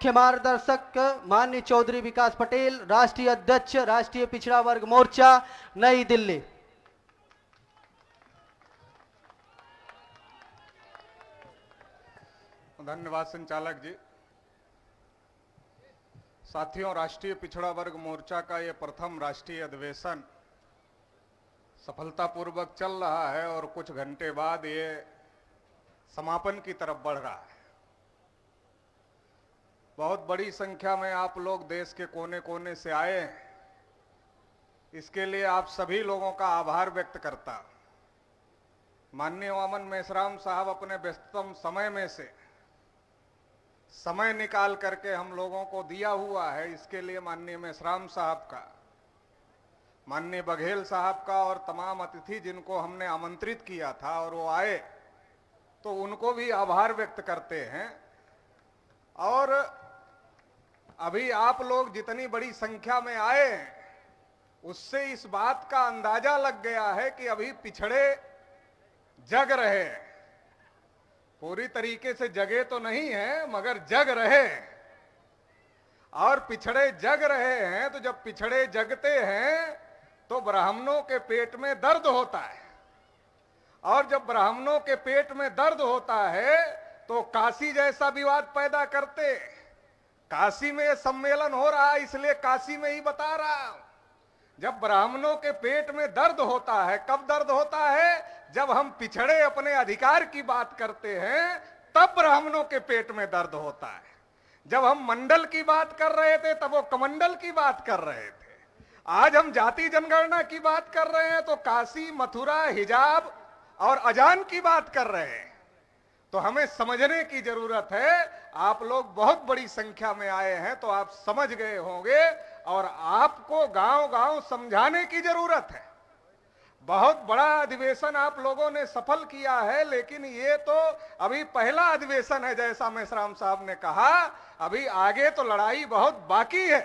मुख्य मार्गदर्शक माननीय चौधरी विकास पटेल, राष्ट्रीय अध्यक्ष राष्ट्रीय पिछड़ा वर्ग मोर्चा, नई दिल्ली। धन्यवाद संचालक जी। साथियों, राष्ट्रीय पिछड़ा वर्ग मोर्चा का ये प्रथम राष्ट्रीय अधिवेशन सफलतापूर्वक चल रहा है और कुछ घंटे बाद ये समापन की तरफ बढ़ रहा है। बहुत बड़ी संख्या में आप लोग देश के कोने कोने से आए हैं, इसके लिए आप सभी लोगों का आभार व्यक्त करता। माननीय वामन मेश्राम साहब अपने व्यस्ततम समय में से समय निकाल करके हम लोगों को दिया हुआ है, इसके लिए माननीय मेश्राम साहब का, माननीय बघेल साहब का और तमाम अतिथि जिनको हमने आमंत्रित किया था और वो आए, तो उनको भी आभार व्यक्त करते हैं। और अभी आप लोग जितनी बड़ी संख्या में आए हैं, उससे इस बात का अंदाजा लग गया है कि अभी पिछड़े जग रहे हैं। पूरी तरीके से जगे तो नहीं है, मगर जग रहे हैं। और पिछड़े जग रहे हैं, तो जब पिछड़े जगते हैं तो ब्राह्मणों के पेट में दर्द होता है, और जब ब्राह्मणों के पेट में दर्द होता है तो काशी जैसा विवाद पैदा करते। काशी में सम्मेलन हो रहा है, इसलिए काशी में ही बता रहा हूं। जब ब्राह्मणों के पेट में दर्द होता है, कब दर्द होता है? जब हम पिछड़े अपने अधिकार की बात करते हैं, तब ब्राह्मणों के पेट में दर्द होता है। जब हम मंडल की बात कर रहे थे, तब वो कमंडल की बात कर रहे थे। आज हम जाति जनगणना की बात कर रहे हैं, तो काशी, मथुरा, हिजाब और अजान की बात कर रहे हैं। तो हमें समझने की जरूरत है। आप लोग बहुत बड़ी संख्या में आए हैं, तो आप समझ गए होंगे, और आपको गांव-गांव समझाने की जरूरत है। बहुत बड़ा अधिवेशन आप लोगों ने सफल किया है, लेकिन ये तो अभी पहला अधिवेशन है। जैसा मेश्राम साहब ने कहा, अभी आगे तो लड़ाई बहुत बाकी है।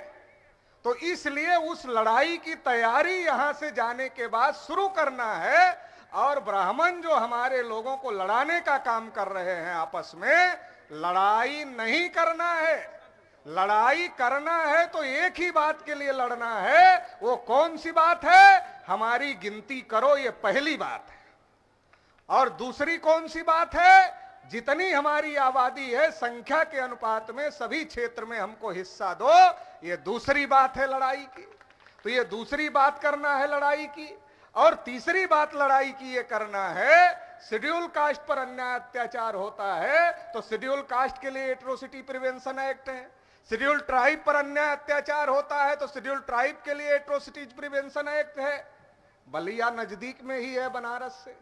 तो इसलिए उस लड़ाई की तैयारी यहां से जाने के बाद शुरू करना है। और ब्राह्मण जो हमारे लोगों को लड़ाने का काम कर रहे हैं, आपस में लड़ाई नहीं करना है। लड़ाई करना है तो एक ही बात के लिए लड़ना है। वो कौन सी बात है? हमारी गिनती करो, ये पहली बात है। और दूसरी कौन सी बात है? जितनी हमारी आबादी है, संख्या के अनुपात में सभी क्षेत्र में हमको हिस्सा दो, ये दूसरी बात है लड़ाई की। तो ये दूसरी बात करना है लड़ाई की। और तीसरी बात लड़ाई की ये करना है, शेड्यूल कास्ट पर अन्याय अत्याचार होता है तो शेड्यूल कास्ट के लिए एट्रोसिटी प्रिवेंशन एक्ट है। शेड्यूल ट्राइब पर अन्याय अत्याचार होता है तो शेड्यूल ट्राइब के लिए एट्रोसिटी प्रिवेंशन एक्ट है। बलिया नजदीक में ही है बनारस से।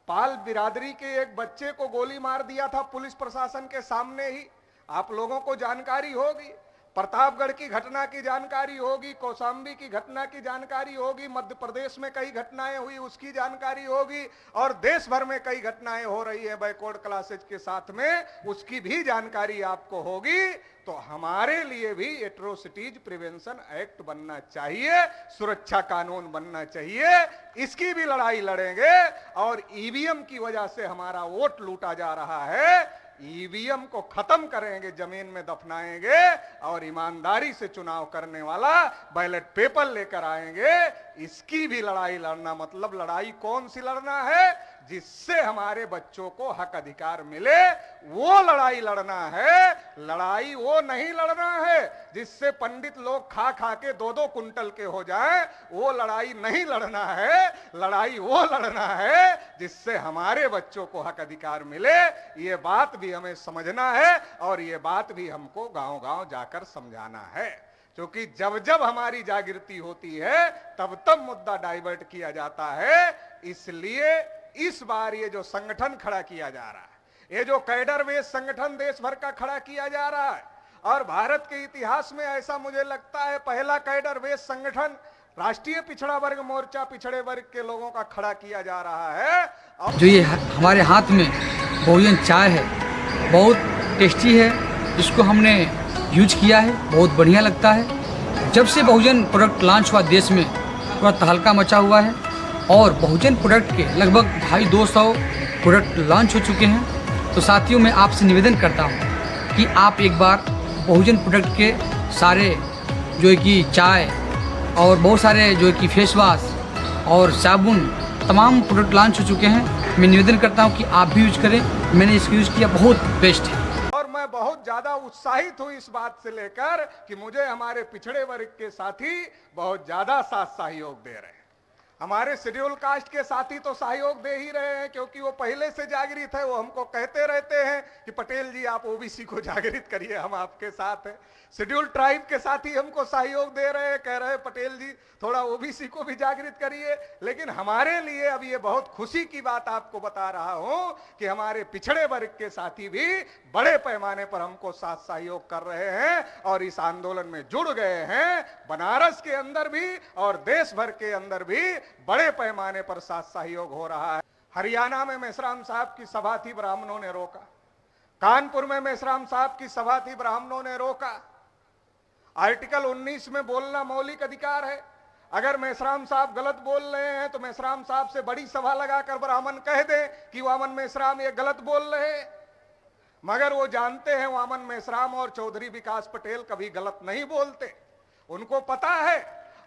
पाल बिरादरी के एक बच्चे को गोली मार दिया था पुलिस प्रशासन के सामने ही, आप लोगों को जानकारी होगी। प्रतापगढ़ की घटना की जानकारी होगी, कौशाम्बी की घटना की जानकारी होगी, मध्य प्रदेश में कई घटनाएं हुई उसकी जानकारी होगी, और देश भर में कई घटनाएं हो रही है बैकवर्ड क्लासेज के साथ में, उसकी भी जानकारी आपको होगी। तो हमारे लिए भी एट्रोसिटीज प्रिवेंशन एक्ट बनना चाहिए, सुरक्षा कानून बनना चाहिए। इसकी भी लड़ाई लड़ेंगे। और ईवीएम की वजह से हमारा वोट लूटा जा रहा है, ईवीएम को खत्म करेंगे, जमीन में दफनाएंगे, और ईमानदारी से चुनाव करने वाला बैलेट पेपर लेकर आएंगे। इसकी भी लड़ाई लड़ना, मतलब लड़ाई कौन सी लड़ना है? जिससे हमारे बच्चों को हक अधिकार मिले, वो लड़ाई लड़ना है। लड़ाई वो नहीं लड़ना है जिससे पंडित लोग खा खा के 2-2 कुंटल के हो जाएं, वो लड़ाई नहीं लड़ना है। लड़ाई वो लड़ना है जिससे हमारे बच्चों को हक अधिकार मिले। ये बात भी हमें समझना है, और ये बात भी हमको गांव-गांव जाकर समझाना है। क्योंकि जब जब हमारी जागृति होती है, तब तब मुद्दा डाइवर्ट किया जाता है। इसलिए इस बार ये जो संगठन खड़ा किया जा रहा है, ये जो कैडर बेस संगठन देश भर का खड़ा किया जा रहा है, और भारत के इतिहास में ऐसा मुझे लगता है पहला कैडर बेस संगठन राष्ट्रीय पिछड़ा वर्ग मोर्चा, पिछड़े वर्ग के लोगों का खड़ा किया जा रहा है। और जो ये हमारे हाथ में बहुजन चाय है, बहुत टेस्टी है। इसको हमने यूज किया है, बहुत बढ़िया लगता है। जब से बहुजन प्रोडक्ट लॉन्च हुआ, देश में पूरा तहलका मचा हुआ है, और बहुजन प्रोडक्ट के लगभग 250 प्रोडक्ट लॉन्च हो चुके हैं। तो साथियों, मैं आपसे निवेदन करता हूं कि आप एक बार बहुजन प्रोडक्ट के सारे जो है कि चाय और बहुत सारे जो है कि फेस वॉश और साबुन तमाम प्रोडक्ट लॉन्च हो चुके हैं। मैं निवेदन करता हूं कि आप भी यूज करें। मैंने इसको यूज़ किया, बहुत बेस्ट है। और मैं बहुत ज्यादा उत्साहित हूं इस बात से लेकर कि मुझे हमारे पिछड़े वर्ग के साथी बहुत ज्यादा साथ सहयोग दे रहे हैं। हमारे शेड्यूल कास्ट के साथी तो सहयोग दे ही रहे हैं, क्योंकि वो पहले से जागृत है। वो हमको कहते रहते हैं कि पटेल जी आप ओबीसी को जागृत करिए, हम आपके साथ हैं। शेड्यूल ट्राइब के साथी हमको सहयोग दे रहे हैं, कह रहे हैं पटेल जी थोड़ा ओबीसी को भी जागृत करिए। लेकिन हमारे लिए अब ये बहुत खुशी की बात आपको बता रहा हूं कि हमारे पिछड़े वर्ग के साथी भी बड़े पैमाने पर हमको साथ सहयोग कर रहे हैं और इस आंदोलन में जुड़ गए हैं। बनारस के अंदर भी और देश भर के अंदर भी बड़े पैमाने पर साथ सहयोग हो रहा है। हरियाणा में मेश्राम साहब की सभा थी, ब्राह्मणों ने रोका। कानपुर में मेश्राम साहब की सभा थी, ब्राह्मणों ने रोका। आर्टिकल 19 में बोलना मौलिक अधिकार है। अगर मेश्राम साहब गलत बोल रहे हैं तो मेश्राम साहब से बड़ी सभा लगाकर ब्राह्मण कह दें कि वामन मेश्राम ये गलत बोल रहे हैं। मगर वो जानते हैं वामन मेश्राम और चौधरी विकास पटेल कभी गलत नहीं बोलते। उनको पता है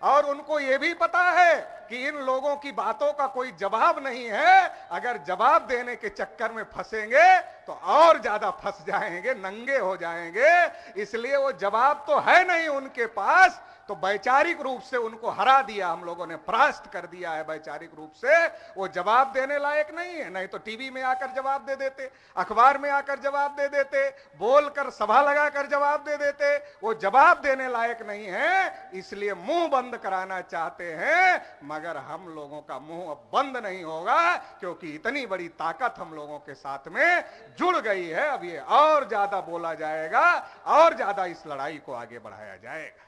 और उनको ये भी पता है कि इन लोगों की बातों का कोई जवाब नहीं है। अगर जवाब देने के चक्कर में फंसेंगे तो और ज्यादा फंस जाएंगे, नंगे हो जाएंगे। इसलिए वो जवाब तो है नहीं उनके पास, तो वैचारिक रूप से उनको हरा दिया हम लोगों ने, परास्त कर दिया है वैचारिक रूप से। वो जवाब देने लायक नहीं है। नहीं तो टीवी में आकर जवाब दे देते, अखबार में आकर जवाब दे देते, बोलकर सभा लगाकर जवाब दे देते। वो जवाब देने लायक नहीं है, इसलिए मुंह बंद कराना चाहते हैं। मगर हम लोगों का मुंह अब बंद नहीं होगा, क्योंकि इतनी बड़ी ताकत हम लोगों के साथ में जुड़ गई है। अब ये और ज्यादा बोला जाएगा, और ज्यादा इस लड़ाई को आगे बढ़ाया जाएगा।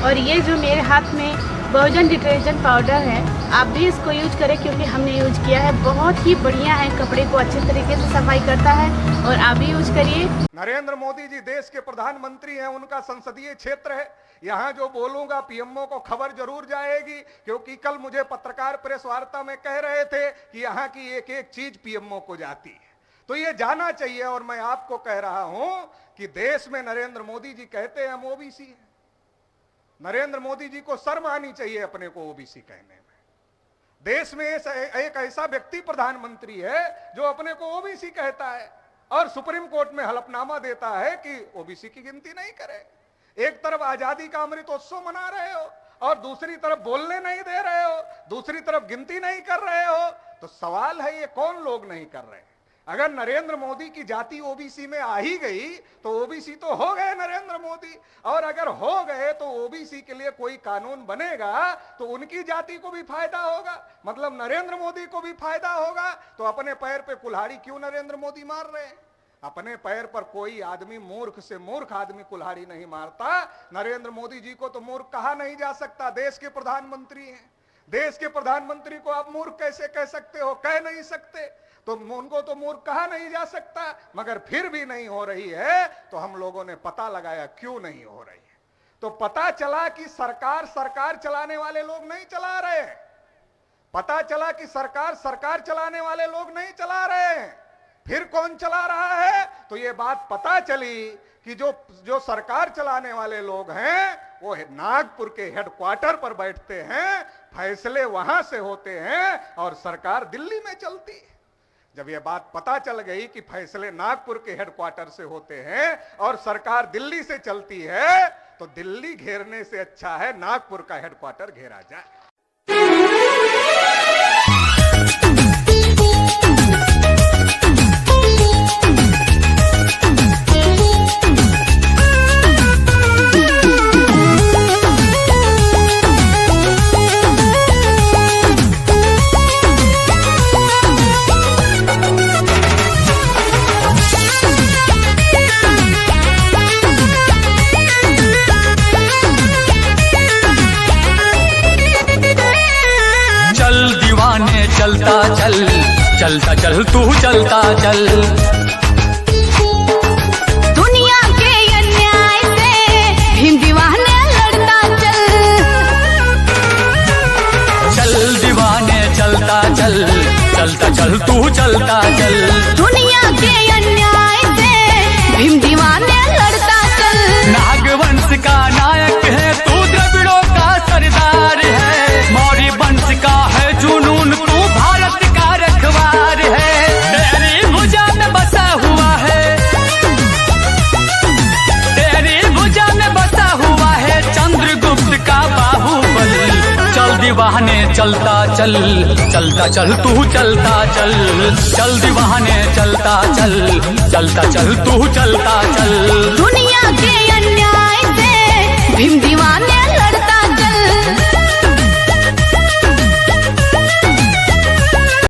और ये जो मेरे हाथ में बहुजन डिटर्जेंट पाउडर है, आप भी इसको यूज करें, क्योंकि हमने यूज किया है। बहुत ही बढ़िया है, कपड़े को अच्छे तरीके से सफाई करता है, और आप भी यूज करिए। नरेंद्र मोदी जी देश के प्रधानमंत्री हैं, उनका संसदीय क्षेत्र है। यहाँ जो बोलूंगा पीएमओ को खबर जरूर जाएगी, क्योंकि कल मुझे पत्रकार प्रेस वार्ता में कह रहे थे कि यहाँ की एक एक चीज पीएमओ को जाती है। तो ये जाना चाहिए। और मैं आपको कह रहा हूं कि देश में नरेंद्र मोदी जी कहते हैं हम ओबीसी हैं। नरेंद्र मोदी जी को शर्म आनी चाहिए अपने को ओबीसी कहने में। देश में एक ऐसा व्यक्ति प्रधानमंत्री है जो अपने को ओबीसी कहता है और सुप्रीम कोर्ट में हलफनामा देता है कि ओबीसी की गिनती नहीं करे। एक तरफ आजादी का अमृतोत्सव मना रहे हो और दूसरी तरफ बोलने नहीं दे रहे हो, दूसरी तरफ गिनती नहीं कर रहे हो। तो सवाल है ये कौन लोग नहीं कर रहे? अगर नरेंद्र मोदी की जाति ओबीसी में आ ही गई तो ओबीसी तो हो गए नरेंद्र मोदी। और अगर हो गए तो ओबीसी के लिए कोई कानून बनेगा तो उनकी जाति को भी फायदा होगा, मतलब नरेंद्र मोदी को भी फायदा होगा। तो अपने पैर पे कुल्हाड़ी क्यों नरेंद्र मोदी मार रहे हैं? अपने पैर पर कोई आदमी मूर्ख से मूर्ख आदमी कुल्हाड़ी नहीं मारता। नरेंद्र मोदी जी को तो मूर्ख कहा नहीं जा सकता, देश के प्रधानमंत्री हैं। देश के प्रधानमंत्री को आप मूर्ख कैसे कह सकते हो? कह नहीं सकते। तो उनको तो मूर्ख कहा नहीं जा सकता। मगर फिर भी नहीं हो रही है तो हम लोगों ने पता लगाया क्यों नहीं हो रही है। तो पता चला कि सरकार चलाने वाले लोग नहीं चला रहे हैं। पता चला कि सरकार चलाने वाले लोग नहीं चला रहे हैं। फिर कौन चला रहा है? तो ये बात पता चली कि जो सरकार चलाने वाले लोग हैं वो नागपुर के हेडक्वार्टर पर बैठते हैं, फैसले वहां से होते हैं और सरकार दिल्ली में चलती है। जब यह बात पता चल गई कि फैसले नागपुर के हेडक्वार्टर से होते हैं और सरकार दिल्ली से चलती है, तो दिल्ली घेरने से अच्छा है नागपुर का हेडक्वार्टर घेरा जाए। चलता चल तू चलता चल। दुनिया के अन्याय से भीम दीवाने लड़ता चल। चल दीवाने चलता चल, चलता चल तू चलता चल। दुनिया के अन्याय से भीम दीवाने लड़ता चल। दीवाने चलता चल, चलता चल तू चलता चल, चल दीवाने चलता चल, चलता चल तू चलता चल। दुनिया के अन्याय से भीम दीवाने